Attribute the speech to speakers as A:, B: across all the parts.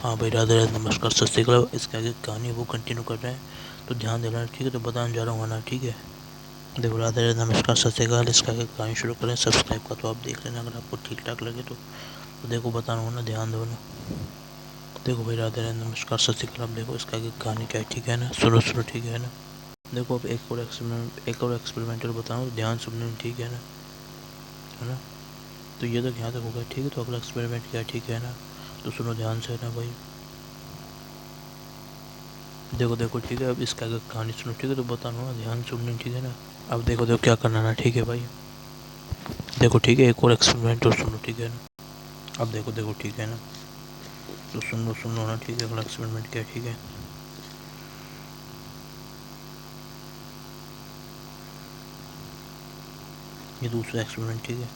A: हाँ भाई, राधे राधे, नमस्कार, सत श्रीकाल। इसके आगे कहानी वो कंटिन्यू कर रहे हैं, तो ध्यान देना, ठीक है। तो बताने जा रहा हूँ ना, ठीक है। देखो, राधे राधे, नमस्कार, सत श्रीकाल। इसके आगे कहानी शुरू करें। सब्सक्राइब का तो आप देख लेना, अगर आपको ठीक ठाक लगे तो देखो, बता रहा हूँ ना, ध्यान दो ना। देखो भाई, राधे राधे, नमस्कार, सत श्रीकाल। अब देखो इसके आगे कहानी क्या है, ठीक है ना। सुनो सुनो, ठीक है ना। देखो, अब एक और एक्सपेरिमेंटल बताऊँ, तो ध्यान सुनने, ठीक है ना। तो ये तक यहाँ तक हो गया, ठीक है। तो अगला एक्सपेरिमेंट क्या है, ठीक है ना। तो सुनो ध्यान से ना भाई। देखो देखो, ठीक है। अब इसका अगर कहानी सुनो, ठीक है। तो बताना ना, ध्यान सुनने, ठीक है ना। अब देखो देखो क्या करना ना, ठीक है भाई। देखो, ठीक है, एक और एक्सपेरिमेंट और सुनो, ठीक है ना। अब देखो देखो, ठीक है ना। तो सुन लो ना, ठीक है। अगला एक्सपेरिमेंट क्या है, ठीक है। ये दूसरा एक्सपेरिमेंट, ठीक है।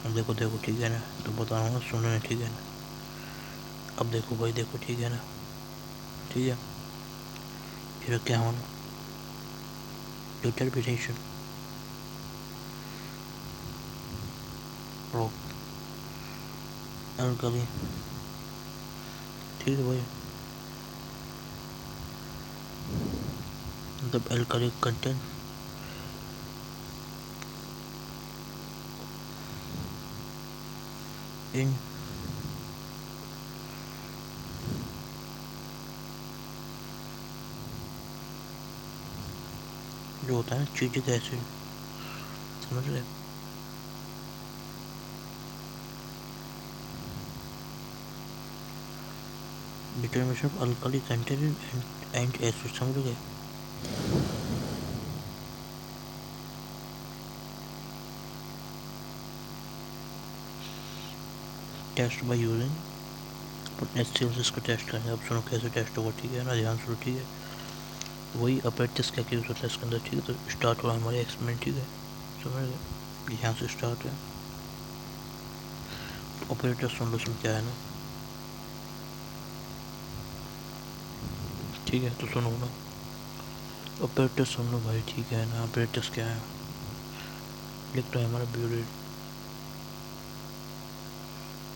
A: अब देखो देखो, ठीक है ना। तो बताऊँगा, सुनना, ठीक है ना। अब देखो भाई, देखो, ठीक है ना, ठीक है। फिर क्या होना, इंटरप्रिटेशन, रॉक, अलकली, ठीक है भाई। मतलब अलकली कंटेंट इन जो होता है चीटिक एसिड, समझ रहे। Determination of alkali content and acid, समझ गए। टेस्ट बाय यूजिंग एच इसको टेस्ट करेंगे। अब सुनो कैसे टेस्ट होगा, ठीक है ना। ध्यान सुनो, ठीक है। वही अपेरेटस क्या यूज़ होता है इसके अंदर, ठीक है। तो स्टार्ट हुआ हमारे एक्सपेरिमेंट, ठीक है। समझ गए, यहाँ से स्टार्ट है। ऑपरेटर सुन लो, सुन क्या है ना, ठीक है। तो सुनो ना, ऑपरेटर सुन लो भाई, ठीक है ना। ऑपरेटस क्या है, लिख रहा है हमारा ब्यूरेट।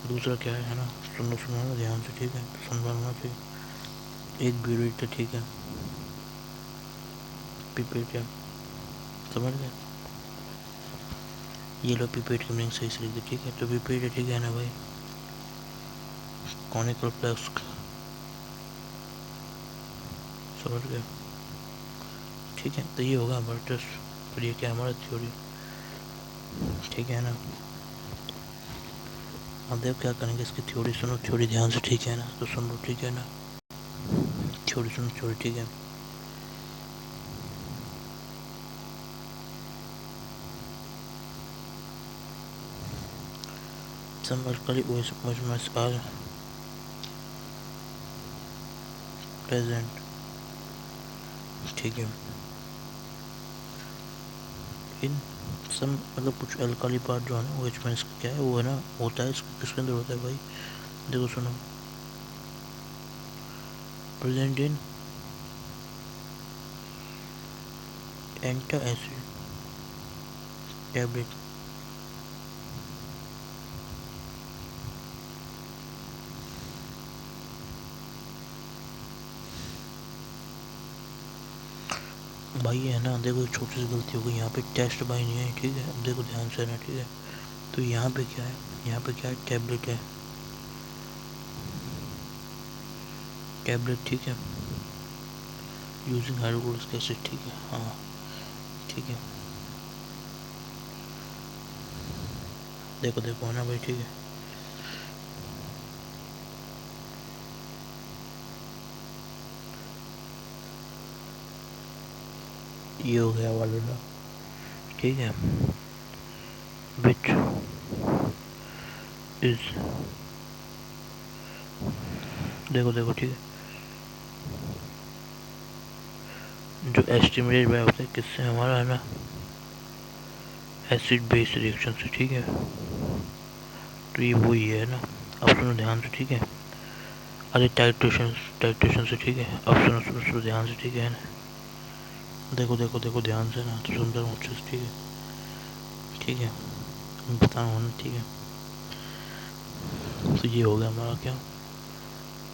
A: दूसरा क्या है ना, सुनो ना ध्यान से, ठीक है। तो सुन पाना चाहिए। एक ब्यूरेट है, ठीक है। पिपेट है, समझ गए। ये लो, पिपेट की मीनिंग सही से लिख दी, ठीक है। तो पिपेट है, ठीक है ना भाई। कॉनिकल फ्लास्क, समझ गए, ठीक है। तो ये होगा हमारा टेस्ट, और ये क्या हमारा थ्योरी, ठीक है ना। अब देखो क्या करेंगे, इसकी थ्योरी सुनो, थ्योरी ध्यान से, ठीक है ना। तो सुन लो, ठीक है ना। थ्योरी सुनो, थ्योरी, ठीक है। Some alkali measurements are present, ठीक है। इन सम, मतलब कुछ अल्काली पार्ट जो है ना, वो एच क्या है, वो है ना, होता है इसको, किसके अंदर होता है भाई। देखो सुनो, प्रेजेंट इन एंटा एसिड टैबलेट। भाई है ना, देखो छोटी सी गलती हो गई यहाँ पे, टेस्ट बाई नहीं है, ठीक है। अब देखो ध्यान से ना, ठीक है। तो यहाँ पे क्या है, यहाँ पे क्या है, टैबलेट है, टैबलेट, ठीक है। यूजिंग हाइड्रोक्लोरिक एसिड, ठीक है, हाँ, ठीक है। देखो देखो है ना भाई, ठीक है। ये हो गया वाला, ठीक है। विच इज, देखो देखो, ठीक है। जो एस्टिमेटेड बाय होता है किससे, हमारा है ना, एसिड बेस रिएक्शन से, ठीक है। तो ये वही है ना। अब सुनो ध्यान से, ठीक है। अरे टाइट्रेशन, टाइट्रेशन से, ठीक है। अब सुनो सुनो सुनो ध्यान से, ठीक है ना। देखो देखो देखो ध्यान से ना, तो सुंदर अच्छे से, ठीक है, ठीक है। बता रहा हूँ ना, ठीक है। तो ये हो गया हमारा क्या,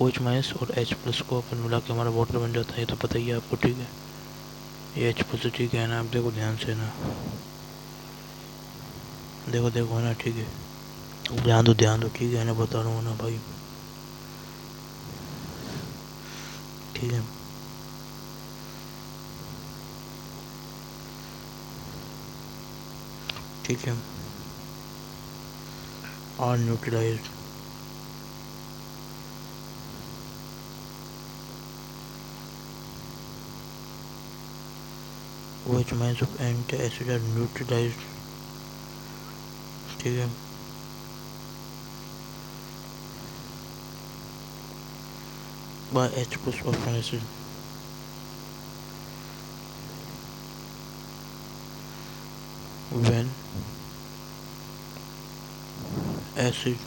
A: ओ एच माइनस और एच प्लस को अपन मिला के हमारा वाटर बन जाता है, ये तो पता ही है आपको, ठीक है। ये एच प्लस ठीक है ना, आप देखो ध्यान से ना, देखो देखो है ना, ठीक है, ध्यान दो ठीक है ना, बता रहा हूँ ना भाई, ठीक है। ठीक है, are neutralized OH minus of antacid are neutralized, ठीक है, by H plus of acid, when acid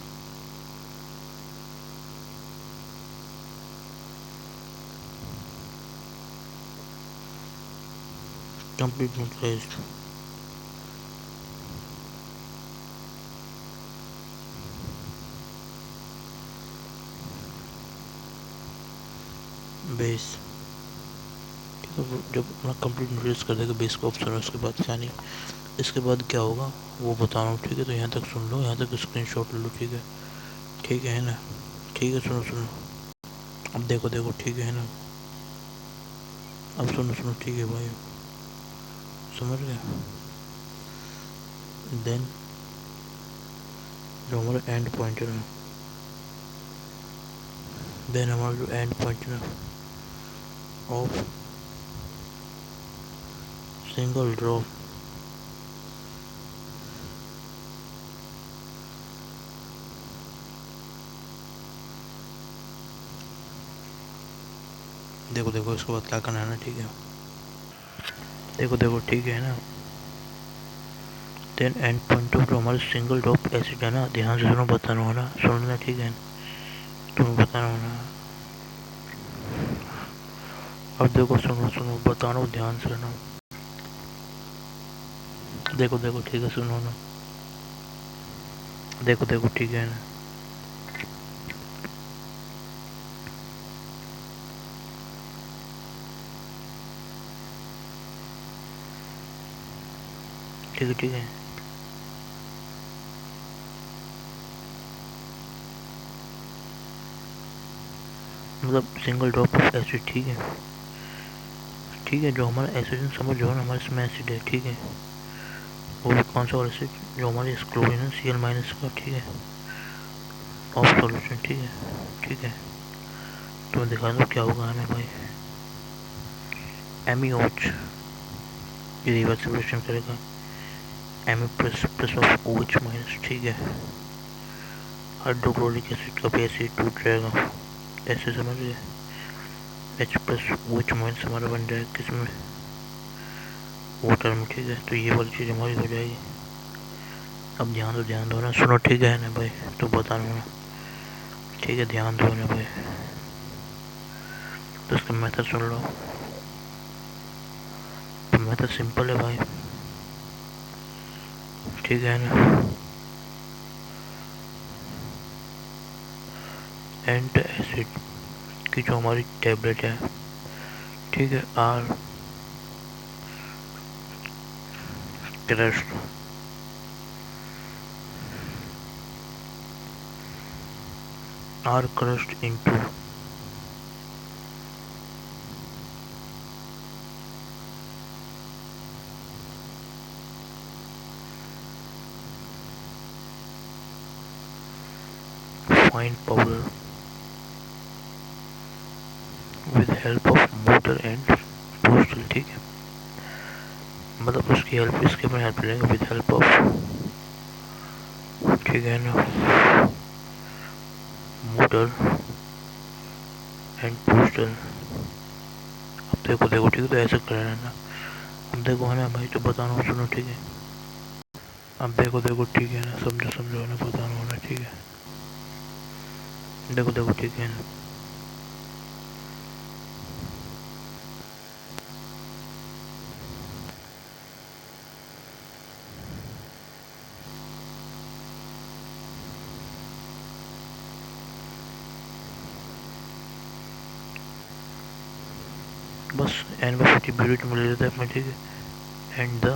A: complete neutralized, base, तो जब अपना कंप्लीट न्यूट्रलाइज कर देगा बेस को ऑप्शन है, उसके बाद क्या नहीं, इसके बाद क्या होगा वो बता रहा हूँ, ठीक है। तो यहाँ तक सुन लो, यहाँ तक स्क्रीनशॉट ले लो, ठीक है, ठीक है ना, ठीक है, सुनो सुनो, अब देखो देखो, ठीक है ना, अब सुनो सुनो, ठीक है भाई, समझ गए। देन जो हमारा एंड पॉइंट है ना, देन हमारा जो एंड पॉइंट है ना ऑफ सिंगल ड्रॉप देखो देखो, इसके बाद क्या करना है ना, ठीक है, देखो देखो, ठीक है ना। देन एंड पॉइंट ऑफ जो हमारे सिंगल ड्रॉप एसिड है ना, ध्यान से सुनो, बता रहा हूँ ना, सुनना, ठीक है, तुम्हें बता रहा हूँ ना, अब देखो सुनो सुनो, बता रहा हूँ ध्यान से ना, देखो देखो, ठीक है, सुनो ना, देखो देखो, ठीक है ना, ठीक है, ठीक है, मतलब सिंगल ड्रॉप ऑफ एसिड, ठीक है, ठीक है, जो हमारा एसिड समझ जो है ना, हमारे इसमें एसिड है, ठीक है, वो भी कौन सा वाला एसिड, जो हमारे क्लोरीन है Cl माइनस का, ठीक है, ऑफ सॉल्यूशन, ठीक है, ठीक है, तो मैं दिखा दो क्या होगा हमें भाई, MeOH, ये रिवर्स रिएक्शन करेगा M plus plus of OH minus, ठीक है, हाइड्रोक्लोरिक एसिड का भी एसिड टूट जाएगा, ऐसे समझ गए, एच प्लस OH माइनस हमारा बन जाएगा किसमें, वाटर में, ठीक है। तो ये वाली चीज़ हमारी हो जाएगी। अब ध्यान दो ना, सुनो, ठीक है ना भाई, तो बता रहा हूँ ना, ठीक है, ध्यान दो ना भाई, तो इसका मेथड सुन लो, तो मेथड सिंपल है भाई, ठीक है ना, एंट एसिड की जो हमारी टेबलेट है, ठीक है, crushed or crushed into fine powder with help of mortar and pestle, ठीक है, मतलब उसकी हेल्प, इसके में हेल्प लेंगे विद हेल्प ऑफ, ठीक है ना, मोटर एंड पोस्टल। अब देखो देखो, ठीक है, तो ऐसे करना है ना, अब देखो है ना भाई, तो बता रहा हूँ, सुनो, ठीक है, अब देखो देखो, ठीक है ना, समझो समझो ना, बता रहा हूँ ना, ठीक है, देखो देखो, ठीक है ना, बस एन बाई 50 बीट में ले लेते हैं अपने, ठीक है। And the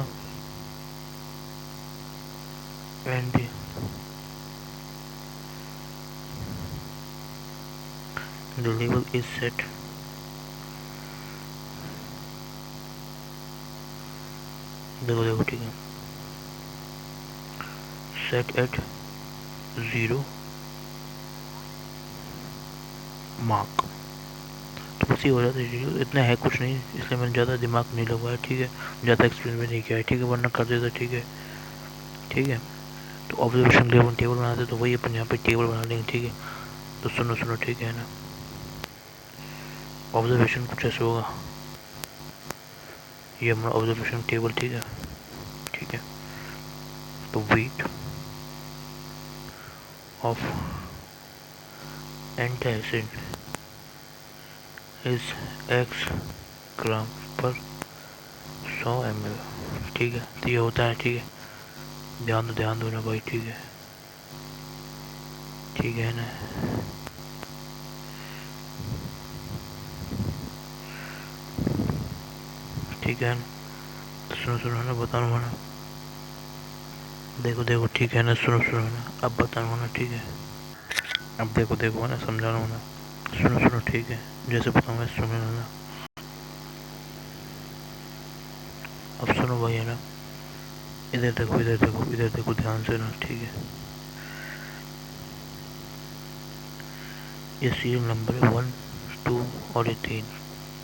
A: level is set, देखो देखो ठीक है, सेट एट 0 मार्क। तो बस ये हो जाता है, इतना है कुछ नहीं, इसलिए मैंने ज़्यादा दिमाग नहीं लगवाया, ठीक है, ज़्यादा एक्सप्लेन भी नहीं किया है, ठीक है, वरना कर देता, ठीक है। ठीक है, तो ऑब्जर्वेशन के लिए अपन टेबल बनाते तो वही अपन यहाँ पे टेबल बना लेंगे, ठीक है। तो सुनो सुनो, ठीक है ना, ऑब्जर्वेशन कुछ ऐसे होगा, ये हमारा ऑब्जर्वेशन टेबल, ठीक है। ठीक है, तो weight of antacid is x ग्राम पर 100 ml, ठीक है। तो ये होता है, ठीक है, ध्यान दो ना भाई, ठीक है, ठीक है ना। ठीक है ना, तो सुनो सुनो ना, बताऊँगा ना, देखो देखो ठीक है ना, सुनो सुनो ना, अब बताऊँगा ना, ठीक है, अब देखो देखो ना, समझा रहा हूँ ना, सुनो सुनो ठीक है, जैसे बताऊँगा सुनो ना, अब सुनो भाई है ना, इधर देखो इधर देखो इधर देखो ध्यान से ना, ठीक है। ये सीरियल नंबर है 1 2 और ये तीन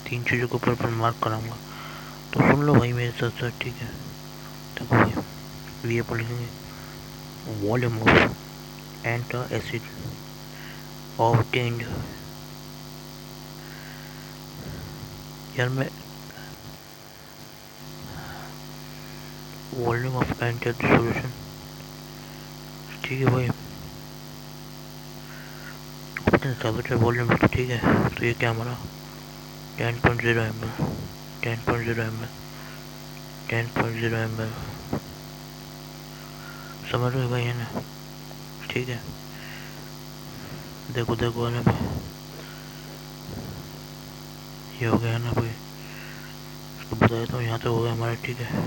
A: तीन चीज़ों के ऊपर पर मार्क कराऊंगा, तो सुन लो भाई मेरे साथ साथ, ठीक है। देखो भाई ये पढ़ लेंगे, वॉल्यूम ऑफ एंटासिड ऑब्टेन्ड, यार मैं वॉल्यूम ऑफ एंटासिड सॉल्यूशन, ठीक है भाई, ऑप्शन वॉल्यूम, तो ठीक है, तो ये क्या हमारा 10.0 ml, 10.0 ml, 10.0 ml, समझ रहे भाई है ना, ठीक है। देखो देखो है ना भाई, ये हो गया है ना भाई, तो बता देता हूँ, यहाँ तो हो गया हमारा, ठीक है।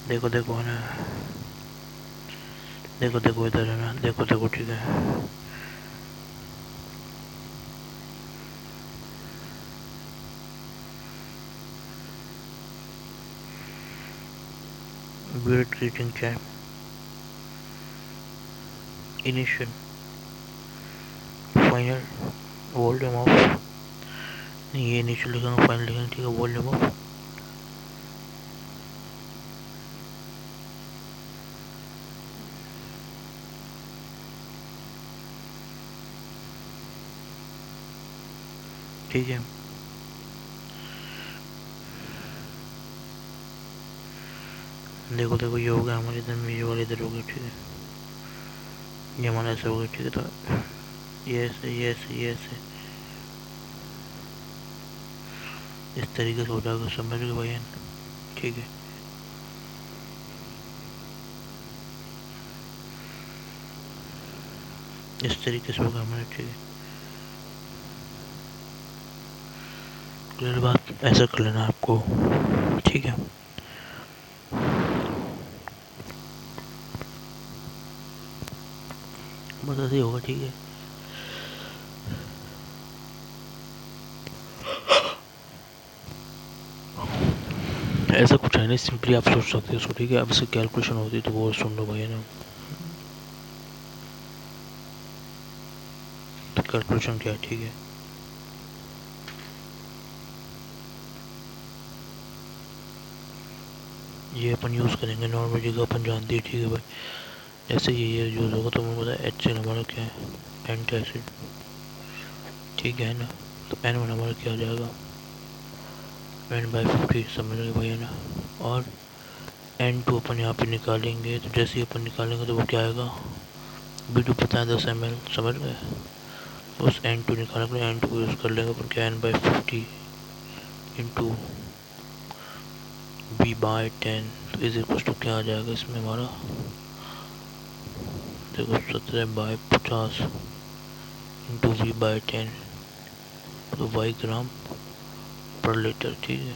A: देखो देखो है ना, देखो देखो इधर है ना, देखो देखो ठीक है, ब्लड रीडिंग क्या है, इनिशियल फाइनल वॉल्यूम ऑफ, नहीं ये इनिशियल लिखेंगे, फाइनल लिखेंगे, ठीक है, वॉल्यूम ऑफ, ठीक है। देखो देखो ये हो गया हमारे इधर में, ये वाले इधर हो गया, ठीक है, ये हमारा ऐसे हो गया, ठीक है। तो ये ऐसे ये ऐसे ये ऐसे इस तरीके से हो जाएगा, समझ गए भाई, ठीक है। इस तरीके से होगा हमारा, ठीक है, क्लियर बात, ऐसा कर लेना आपको, ठीक है। बस ऐसे ही होगा, ठीक है। ऐसा कुछ है नहीं, सिंपली आप सोच सकते हो उसको, ठीक है। अब इसकी कैलकुलेशन होती है तो वो सुन लो भाई ना, तो कैलकुलेशन क्या है, ठीक है। ये अपन यूज़ करेंगे नॉर्मल जगह, अपन जानते हैं, ठीक है भाई, जैसे ये यूज़ होगा तो मुझे पता है एच हमारा क्या है, एंटासिड, ठीक है ना। तो एन वन हमारा क्या आ जाएगा, एन बाई 50, समझ रहे भाई है ना। और एन टू अपन यहाँ पे निकालेंगे, तो जैसे ही अपन निकालेंगे तो वो क्या आएगा, बी टू पता है 10 ml, समझ गए। उस एन टू निकालने के लिए एन टू को यूज़ कर लेंगे अपन, क्या N by 50 into B by 10, तो इज इक्वल टू क्या आ जाएगा इसमें हमारा, देखो 17/50 इंटू वी बाई 10, तो वाई ग्राम पढ़ लेते हैं, ठीक है।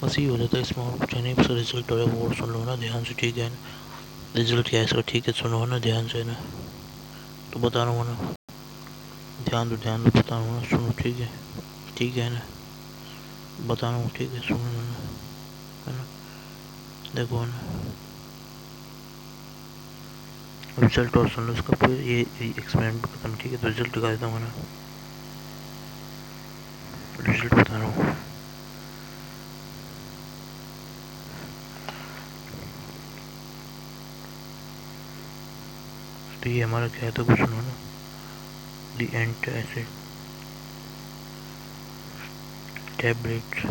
A: बस ये हो जाता है इसमें, और कुछ नहीं। बस रिजल्ट हो रहा है वो सुन लो ना ध्यान से, ठीक है ना। रिजल्ट क्या है इसका, ठीक है, सुनो ना ध्यान से ना, तो बता रहा हूँ ना, ध्यान दो बता रहा हूँ ना, सुनो, ठीक है ना, बता रहा हूँ, ठीक है, सुनो ना, है ना। देखो ना, रिजल्ट और सुन लो इसका, फिर ये एक्सपेरिमेंट खत्म, ठीक है। तो रिजल्ट दिखा देता हूँ ना, रिजल्ट बता रहा हूँ। तो ये हमारा क्या है, तो कुछ सुनो ना, दी एंटासिड tablets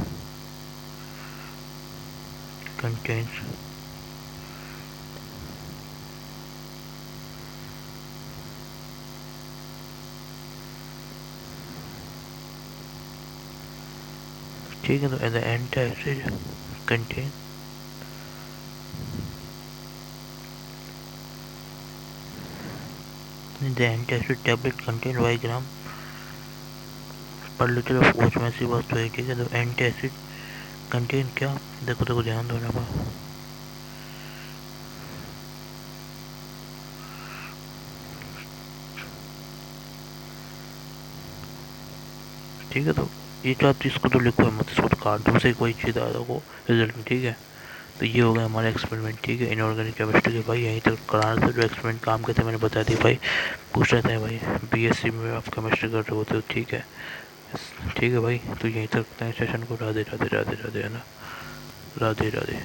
A: contains ठीक है। तो the antacid contain the antacid tablet contain y ग्राम पर लीटर ऑफ ओच में सी बात तो है, ठीक है। तो एंटासिड कंटेन क्या, देखो देखो ध्यान दो ना, ठीक है। तो ये तो आप इसको तो लिखो मत, इसको तो काट दो, से कोई चीज़ आ को रिजल्ट में, ठीक है। तो ये हो गया हमारा एक्सपेरिमेंट, ठीक है, इनऑर्गेनिक केमिस्ट्री के। भाई यहीं तक कराना था, जो एक्सपेरिमेंट काम के थे मैंने बता दिया भाई। पूछ रहे थे भाई बीएससी में आप केमिस्ट्री कर रहे होते हो, ठीक है, ठीक है भाई। तो यहीं तक सेशन को राधे राधे राधे राधे, है ना, राधे राधे।